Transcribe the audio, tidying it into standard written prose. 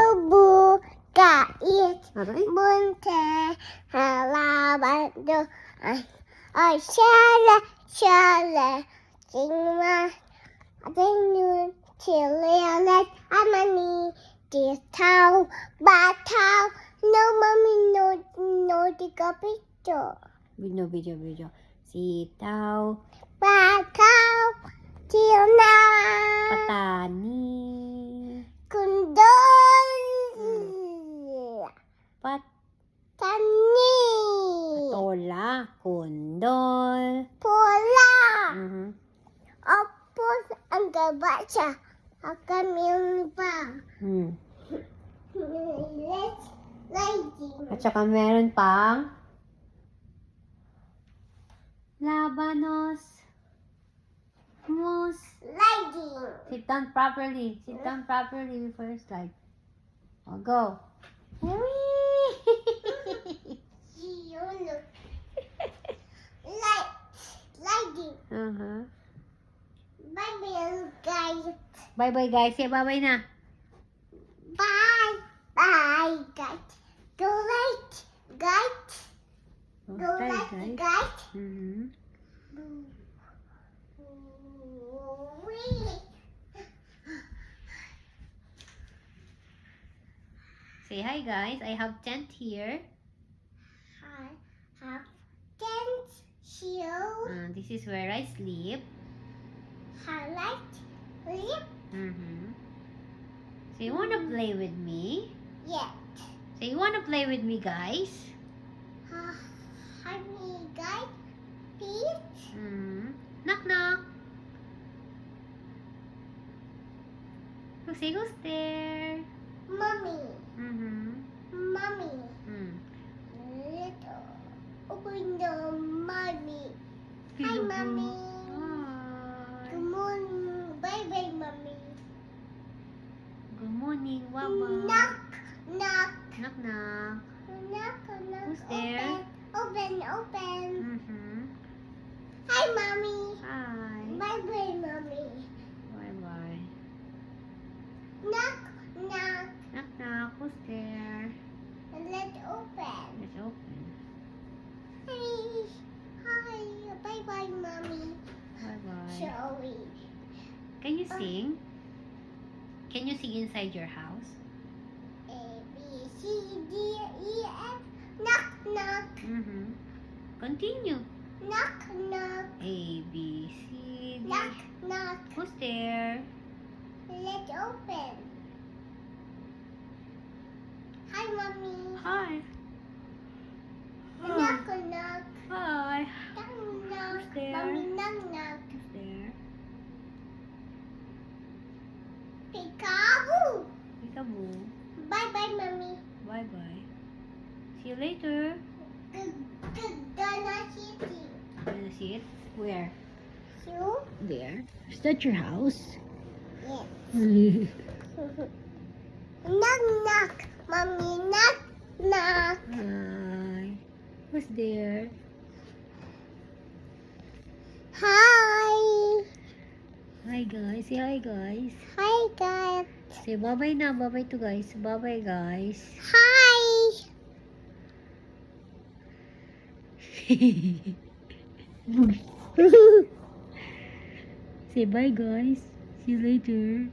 Bubu kait Aray? bunte halabando ay shale tingma atinun chilelet amani titau batau no mommy no di kapito Video. Sitaw, batau tina patani, kundol pat, tani tola, kundol. pola Mhm. opos ang gabacha akan yung pa Hmm. let's lighting At saka meron pang labanos, mus. lighting Sit down properly. Sit down properly before you slide. Oh, go. Whee! lighting Uh-huh. bye bye guys Bye-bye, guys. Say bye-bye na. bye guys go light guys Oh, go bye, light guys. guys Mhm. Say hi, guys. I have tent here. I have tent shield. This is where I sleep. Highlight lip Mm-hmm. So you wanna play with me? yet. So you wanna play with me, guys? Honey guys, Pete. Knock knock. Say who's there? Mommy, Mm-hmm. little open the mommy. Hi, mommy. Hi. Good morning. Bye bye, mommy. Good morning, Mama. Knock. Knock knock. Knock. Who's there? Open. Mm-hmm. Hi, mommy. Hi. Bye bye, mommy. Bye-bye. Knock. Knock knock. Who's there? Let's open. Let's open. Hi. Bye bye, mommy. Bye-bye. Sorry. Can you sing? Can you sing inside your house? A B C D E F. Knock. Mm-hmm. Continue. Knock. A, B, C, D. Knock. Who's there? Let's open. Hi, mommy. Hi. Knock. Hi. Knock. Who's there? Mommy, knock. Who's there? Peekaboo. Peekaboo. Bye bye, mommy. Bye-bye. See you later. Gonna city. Wanna see it? Where? You? There. Is that your house? Yes. Knock. Mommy, knock. Hi. Who's there? Hi. Hi guys. Say hi guys. Hi, guys. Say bye-bye na. Bye-bye to guys. Bye-bye guys. Hi. Say bye guys. See you later.